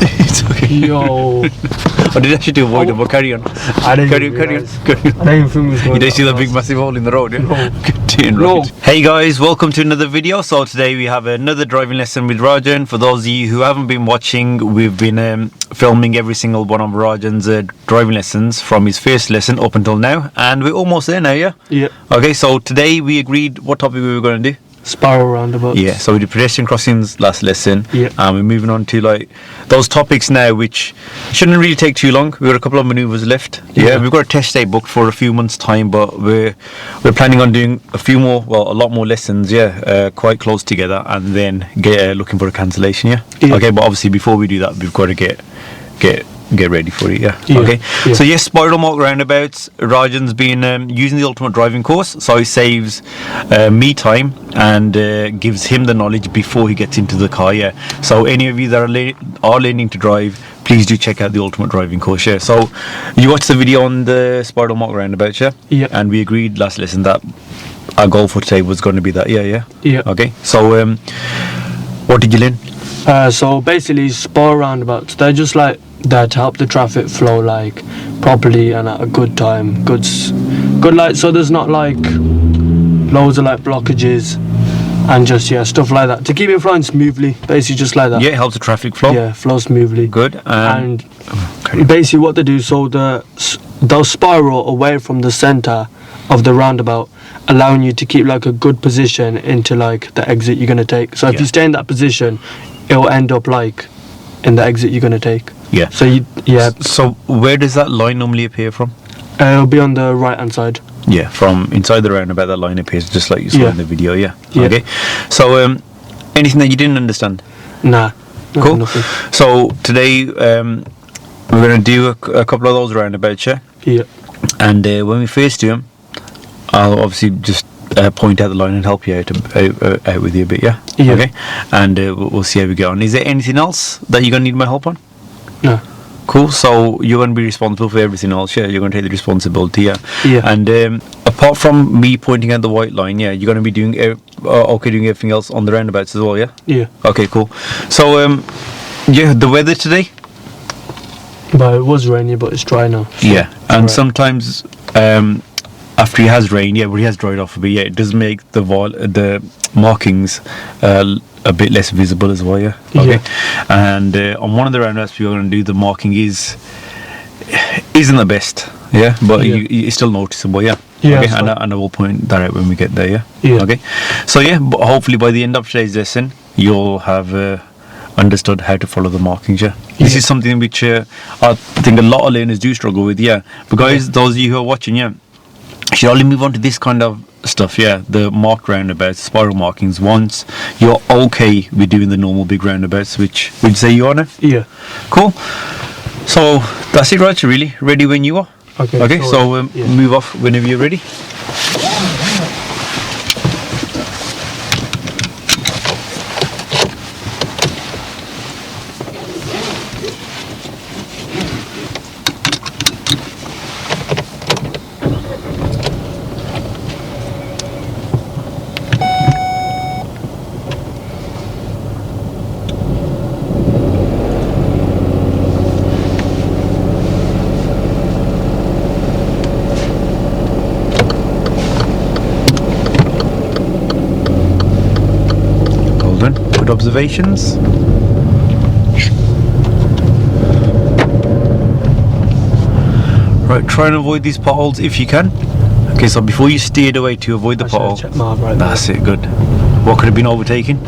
It's okay. Yo. I did actually to avoid it, but carry on. I didn't Carry even on. realise. Carry on. I don't even think it was going You didn't see the that big fast. massive hole in the road, yeah? No. Continue, No. right. Hey guys, welcome to another video. So today we have another driving lesson with Raajan. For those of you who haven't been watching, we've been filming every single one of Raajan's driving lessons from his first lesson up until now, and we're almost there now, yeah? Yeah. Okay, so today we agreed what topic we were going to do. Spiral roundabouts. Yeah, so we did pedestrian crossings last lesson. Yeah. And we're moving on to like those topics now, which shouldn't really take too long. We've got a couple of maneuvers left. Yeah, we've got a test day booked for a few months' time, but we're planning on doing a few more, well, a lot more lessons. Yeah, quite close together, and then get looking for a cancellation. Yeah. Okay, but obviously before we do that, we've got to get ready for it. Yeah. Okay. Yeah. So yes, spiral mark roundabouts. Raajan's been using the ultimate driving course, so it saves me time and gives him the knowledge before he gets into the car. Yeah. So any of you that are learning to drive, please do check out the ultimate driving course. Yeah. So you watched the video on the spiral mark roundabouts. Yeah. Yeah. And we agreed last lesson that our goal for today was going to be that. Yeah. Yeah. Yeah. Okay. So what did you learn? So basically, spiral roundabouts, they're just like there to help the traffic flow like properly and at a good time. Good like, so there's not like loads of like blockages and just stuff like that to keep it flowing smoothly. Basically, just like that. Yeah, it helps the traffic flow. Yeah, flow smoothly. Good. And basically, what they do, so they'll spiral away from the center of the roundabout, allowing you to keep like a good position into like the exit you're gonna take. So if you stay in that position, it'll end up like in the exit you're gonna take. Yeah. So So where does that line normally appear from? It'll be on the right hand side. Yeah, from inside the roundabout, that line appears just like you saw in the video. Yeah. Yeah. Okay. So anything that you didn't understand? Nah. Cool. Nothing. So today we're gonna do a couple of those roundabouts, yeah. Yeah. And when we first do them, I'll obviously just point out the line and help you out with you a bit, yeah. Yeah. Okay. And we'll see how we get on. Is there anything else that you're gonna need my help on? No. Cool. So you're going to be responsible for everything else. Yeah, you're going to take the responsibility. Yeah. Yeah. And apart from me pointing out the white line, yeah, you're going to be doing doing everything else on the roundabouts as well. Yeah. Yeah. Okay. Cool. So yeah, the weather today. But it was rainy, but it's dry now. So Yeah. And right. sometimes after it has rained, yeah, but it has dried off a bit. Yeah, it does make the markings a bit less visible as well. Yeah. Okay. Yeah. And on one of the roundabouts we're going to do, the marking isn't the best. Yeah, but it's still noticeable. Yeah. Yeah. Okay. And I will point that out when we get there. Yeah. Yeah. Okay. So yeah, but hopefully by the end of today's lesson, you'll have understood how to follow the markings. Yeah. This is something which I think a lot of learners do struggle with. Yeah. But guys, those of you who are watching, yeah, should only move on to this kind of stuff, yeah, the marked roundabouts, spiral markings, once you're okay with doing the normal big roundabouts, which would you say you are now? Yeah. Cool. So that's it, right? Really ready when you are. Okay. So move off whenever you're ready. Good observations. Right, try and avoid these potholes if you can. Okay, so before you steered away to avoid the pothole, Check my right that's it, good. What could have been overtaken?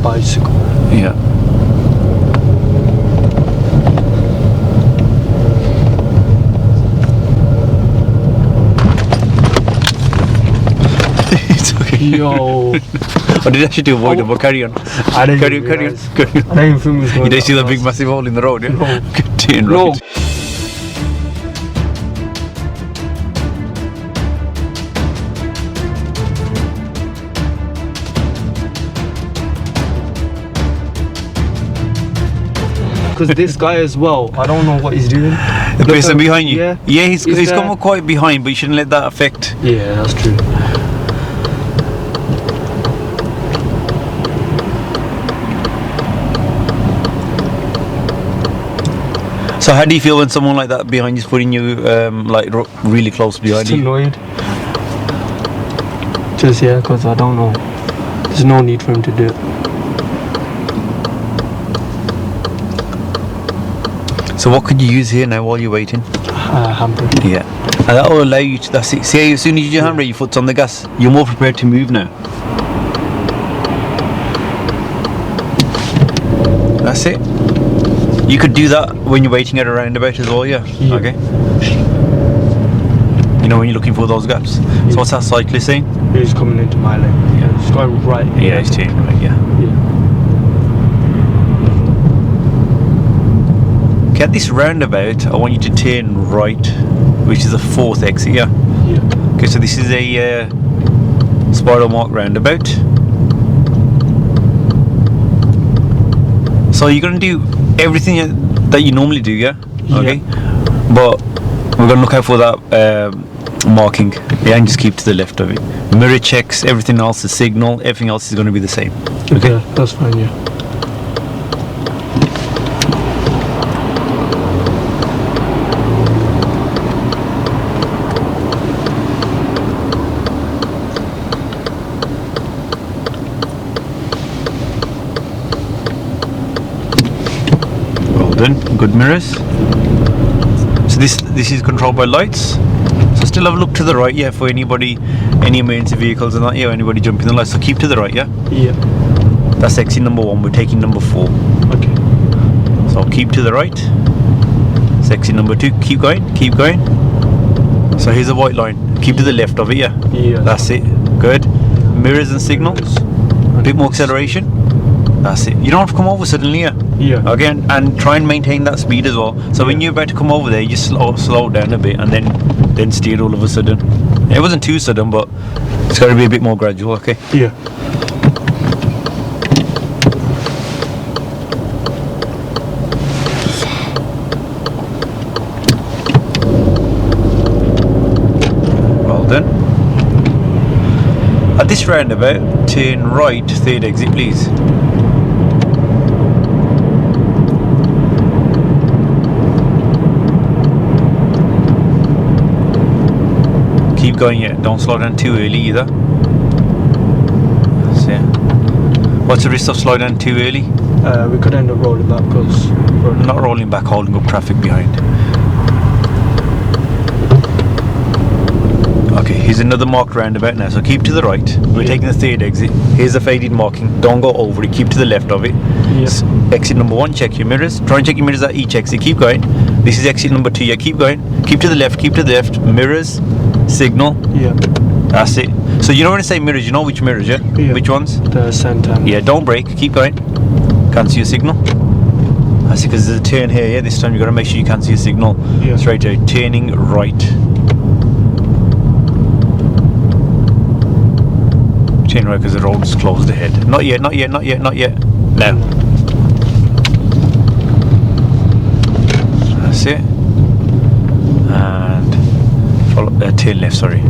bicycle. Yeah. It's okay. Yo. I did actually to avoid it, but carry on. I didn't Carry even on. realise. Carry on. I didn't even think it was going You didn't see the that big fast. massive hole in the road, yeah? No. Continue, No. right. Because this guy as well, I don't know what he's doing. The person behind you? Yeah. Yeah, he's Is come there- up quite behind, but you shouldn't let that affect. Yeah, that's true. So how do you feel when someone like that behind you is putting you like really close behind Just you? annoyed. Just yeah, because I don't know. There's no need for him to do it. So what could you use here now while you're waiting? Handbrake. Yeah. And that will allow you to, that's it. See, as soon as you do your handbrake, your foot's on the gas, you're more prepared to move now. That's it. You could do that when you're waiting at a roundabout as well, yeah? Okay. You know, when you're looking for those gaps. Yeah. So what's that cyclist saying? He's coming into my lane. Yeah. He's going right. Yeah, he's taking right, yeah. Okay, at this roundabout, I want you to turn right, which is the 4th exit, yeah? Yeah. Okay, so this is a spiral mark roundabout. So you're going to do everything that you normally do, yeah? Okay. But we're going to look out for that marking, yeah, and just keep to the left of it. Mirror checks, everything else, the signal, everything else is going to be the same. Okay, that's fine, yeah. Good mirrors. So this is controlled by lights. So still have a look to the right, yeah, for anybody, any emergency vehicles and that, yeah, anybody jumping the lights. So keep to the right, yeah. Yeah. That's exit number 1. We're taking number 4. Okay. So keep to the right. That's exit number 2. Keep going. Keep going. So here's a white line. Keep to the left of it, yeah. Yeah. That's it. Good. Mirrors and signals. A bit more acceleration. That's it. You don't have to come over suddenly, yeah. Yeah. Okay, and try and maintain that speed as well. So when you're about to come over there, you just slow down a bit and then steer all of a sudden. It wasn't too sudden, but it's got to be a bit more gradual. Okay. Yeah. Well done. At this roundabout, turn right, 3rd exit, please. Keep going, yeah. Don't slow down too early either. That's it. What's the risk of slowing down too early? We could end up rolling back because Not rolling back, holding up traffic behind. Okay, here's another marked roundabout now, so keep to the right. We're taking the 3rd exit. Here's a faded marking. Don't go over it, keep to the left of it. Yes. Exit number 1, check your mirrors. Try and check your mirrors at each exit. Keep going. This is exit number 2, yeah, keep going. Keep to the left, keep to the left. Mirrors, signal. Yeah. That's it. So you know when I say mirrors, you know which mirrors, yeah? Yeah. Which ones? The center. Yeah, don't brake, keep going. Cancel your signal. That's it, because there's a turn here, yeah? This time you've got to make sure you cancel your signal. Yeah. Straight out, turning right. Turn right because the road's closed ahead. Not yet, not yet, not yet, not yet. Now. That's it. And follow, turn left, sorry.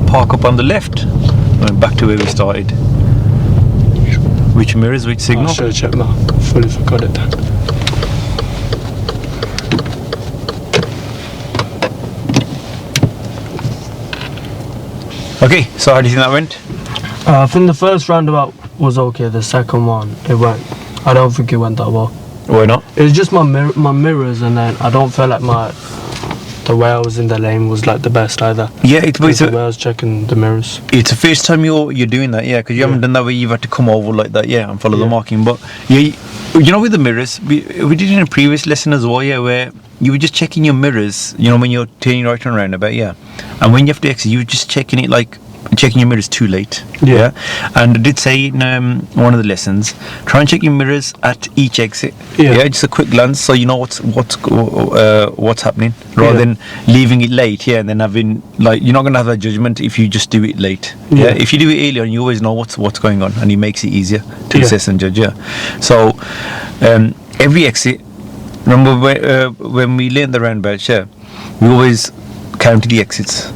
Park up on the left. Going back to where we started. Which mirrors, which signal? I should have checked that. Fully forgot it then. Okay, so how do you think that went? I think the first roundabout was okay. The second one, it went. I don't think it went that well. Why not? It was just my mirrors, and then I don't feel like the way I was in the lane was like the best either. Yeah, it's The way I was checking the mirrors. It's the first time you're doing that, yeah, because you haven't done that where you've had to come over like that, yeah, and follow the marking. But yeah, you know, with the mirrors, we did it in a previous lesson as well, yeah, where you were just checking your mirrors, you know, when you're turning right and roundabout, yeah, and when you have to exit, you were just checking it like checking your mirrors too late. Yeah. And I did say in one of the lessons, try and check your mirrors at each exit. Yeah. Just a quick glance so you know what's happening, rather than leaving it late. Yeah, and then having like you're not gonna have that judgment if you just do it late. Yeah. If you do it earlier, and you always know what's going on, and it makes it easier to assess and judge. Yeah. So every exit. Remember when we learned the roundabouts? Yeah, we always counted the exits.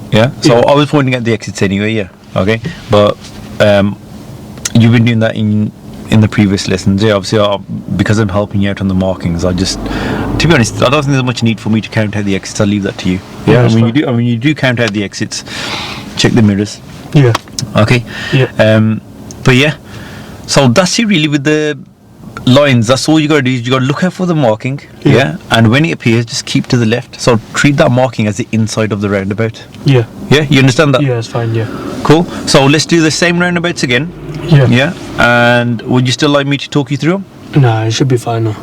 Yeah. So I was pointing at the exits anyway. Yeah. Okay. But you've been doing that in the previous lessons. Yeah, obviously, because I'm helping you out on the markings, to be honest, I don't think there's much need for me to count out the exits. I'll leave that to you. Yeah, that's when fine. you do count out the exits, check the mirrors. Yeah. Okay. Yeah. But yeah, so that's it really with the lines. That's all you gotta do is you gotta look out for the marking. Yeah. And when it appears, just keep to the left. So treat that marking as the inside of the roundabout. Yeah. Yeah, you understand that? Yeah, it's fine. Yeah. Cool. So let's do the same roundabouts again. Yeah. Yeah. And would you still like me to talk you through them? Nah, it should be fine now.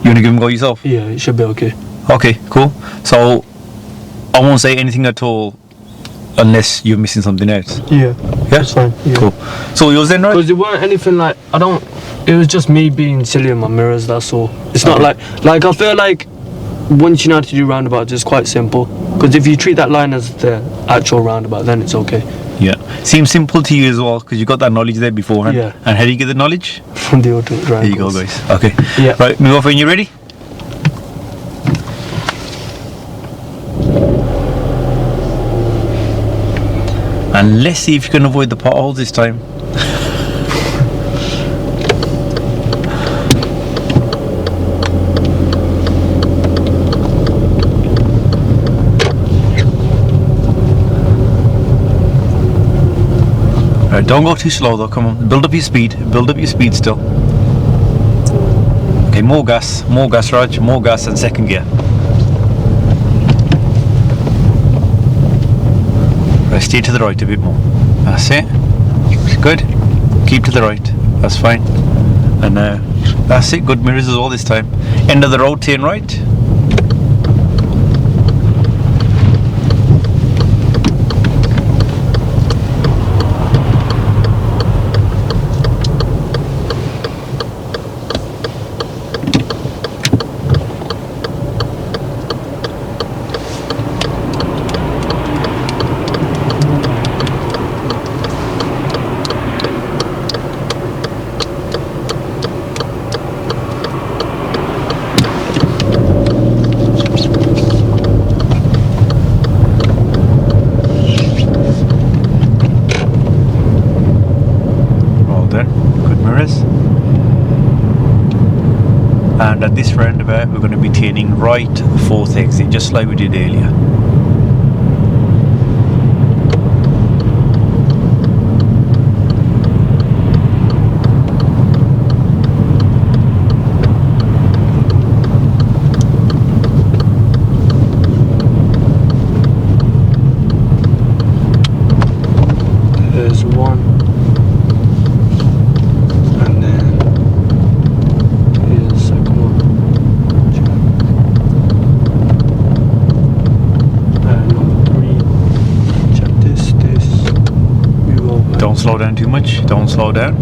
You wanna give them a go yourself? Yeah, it should be okay. Okay, cool. So I won't say anything at all unless you're missing something else. Yeah. Yeah? That's fine. Yeah. Cool. So yours then, right? Because it weren't anything like it was just me being silly in my mirrors, that's all. It's not like I feel like once you know how to do roundabouts, it's quite simple. Because if you treat that line as the actual roundabout, then it's okay. Yeah. Seems simple to you as well because you got that knowledge there beforehand. Yeah. And how do you get the knowledge? From the auto There you go, guys. Okay. Yeah. Right, move off when you're ready. And let's see if you can avoid the potholes this time. Right, don't go too slow though, come on. Build up your speed still. Okay, more gas, Raj, more gas and second gear. Right, stay to the right a bit more. That's it. Good. Keep to the right. That's fine. And that's it. Good mirrors as well this time. End of the road, turn right. And at this roundabout we're going to be turning right, fourth exit, just like we did earlier. There's one. And then here's the second one. Number 3. Check this. Move over. Don't slow down too much, don't slow down.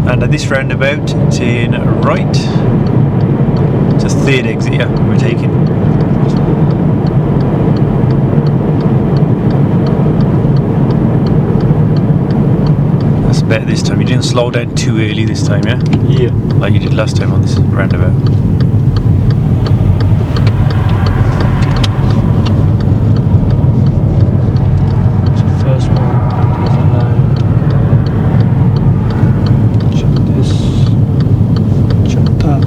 And at this roundabout, turn right. It's a third exit, yeah, we're taking. That's better this time. You didn't slow down too early this time, yeah? Yeah. Like you did last time on this roundabout. So first one, there's a line. Check this. Check that.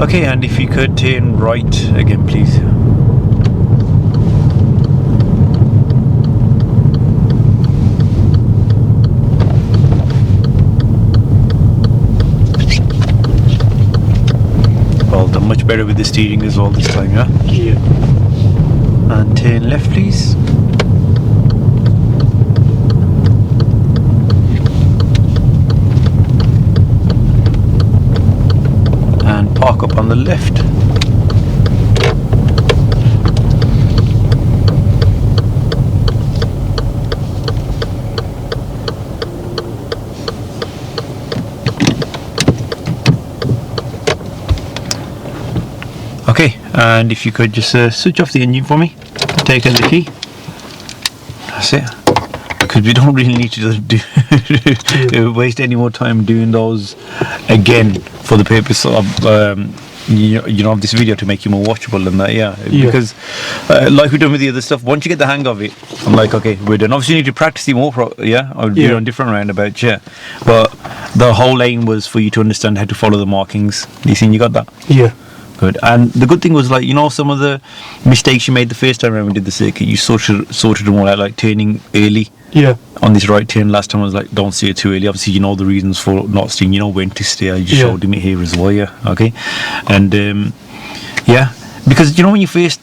Okay, and if you could turn right again, please. Well done, much better with the steering as well this time, yeah? Yeah. And turn left, please. And park up on the left. Okay, and if you could just switch off the engine for me. take out the key. That's it. Because we don't really need to waste any more time doing those again for the purpose of you know of this video to make you more watchable and that. Yeah. Because like we've done with the other stuff, once you get the hang of it, I'm like, okay, we're done. Obviously you need to practice it more or do it on different roundabouts, but the whole aim was for you to understand how to follow the markings. You seen you got that? Yeah. Good. And the good thing was, like, you know, some of the mistakes you made the first time around we did the circuit, you sorted them all out, like turning early. Yeah. On this right turn last time I was like, don't steer too early. Obviously you know the reasons for not steering, you know when to steer. I just showed him it here as well, okay. And because you know when you first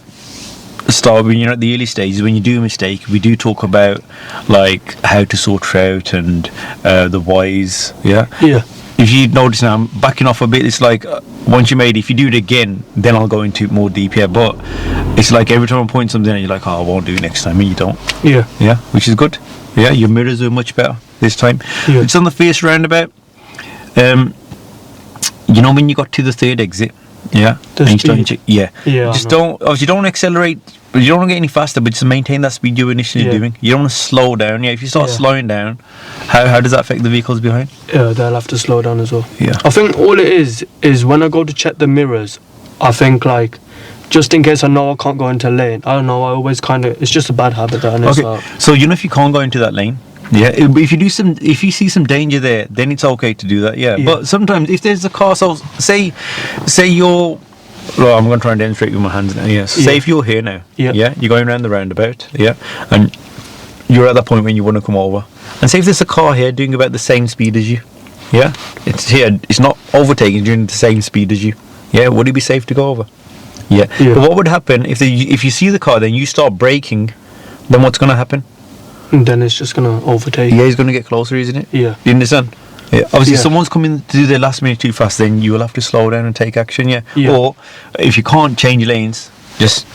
start, when you're at the early stages, when you do a mistake, we do talk about like how to sort out and the whys. If you notice now, I'm backing off a bit. It's like once you made it, if you do it again, then I'll go into it more deep. But it's like every time I point something, and you're like, oh, I won't do it next time, and you don't. Yeah, which is good. Yeah, your mirrors are much better this time. It's on the first roundabout. You know when you got to the third exit, just don't accelerate. You don't want to get any faster, but just maintain that speed you were initially doing. You don't want to slow down. If you start slowing down, how does that affect the vehicles behind? Yeah, they'll have to slow down as well. Yeah. I think all it is when I go to check the mirrors, I think like, just in case I know I can't go into a lane, I don't know, I always it's just a bad habit that I know. Okay, so you know if you can't go into that lane, if you see some danger there, then it's okay to do that, But sometimes if there's a car, so say you're, well, I'm going to try and demonstrate with my hands now, Say if you're here now, you're going around the roundabout, and you're at that point when you want to come over, and say if there's a car here doing about the same speed as you, it's here, it's not overtaking, doing the same speed as you, would it be safe to go over? But what would happen if you see the car, then you start braking, then what's going to happen? And then it's just going to overtake. Yeah, he's going to get closer, isn't it? Yeah. You understand? Yeah. Obviously, if someone's coming to do their last minute too fast, then you will have to slow down and take action, Or if you can't change lanes, just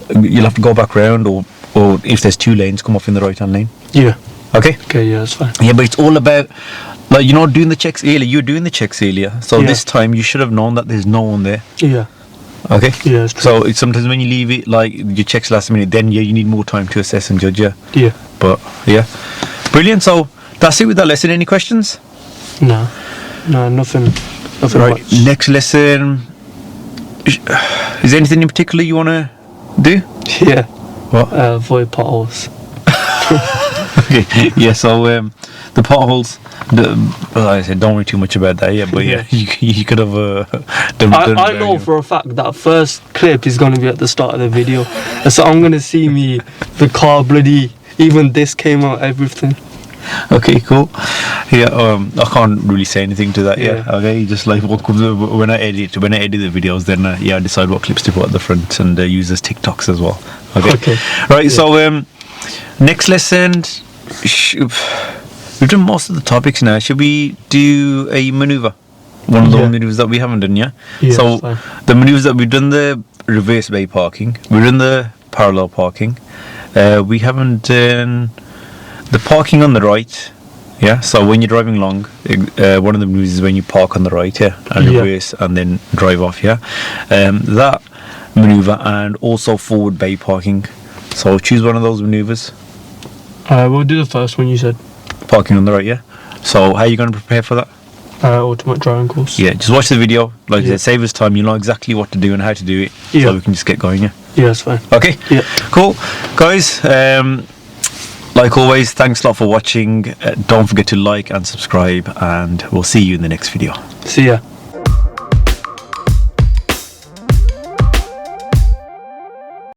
you'll have to go back round, or if there's two lanes, come off in the right-hand lane. Yeah. Okay? Okay, yeah, that's fine. Yeah, but it's all about, like, you know, doing the checks earlier. You were doing the checks earlier, so this time you should have known that there's no one there. Yeah. Okay. Yeah, that's true. So it's sometimes when you leave it, like your checks last minute, then you need more time to assess and judge. Yeah. But brilliant. So that's it with that lesson. Any questions? No, nothing right. much. Next lesson. Is there anything in particular you want to do? Yeah. What? Avoid potholes. Okay. Yeah. So the potholes. Like I said, don't worry too much about that. But you could have done. I know for a fact that first clip is going to be at the start of the video, so I'm going to see me, the car, bloody, even this came out, everything. Okay, cool. I can't really say anything to that. Okay, just like when I edit the videos, then I decide what clips to put at the front and use as TikToks as well. Okay. Right. So next lesson. We've done most of the topics now. Should we do a maneuver? One of those maneuvers that we haven't done, So the maneuvers that we've done, the reverse bay parking, we've done the parallel parking. We haven't done the parking on the right. So when you're driving along, one of the maneuvers is when you park on the right, and reverse and then drive off, that maneuver, and also forward bay parking. So choose one of those maneuvers. We'll do the first one you said. Parking on the right, So how are you going to prepare for that? Ultimate driving course. Just watch the video. Like I said, save us time. You know exactly what to do and how to do it. So we can just get going, Yeah, that's fine. Okay? Yeah. Cool. Guys, like always, thanks a lot for watching. Don't forget to like and subscribe, and we'll see you in the next video. See ya.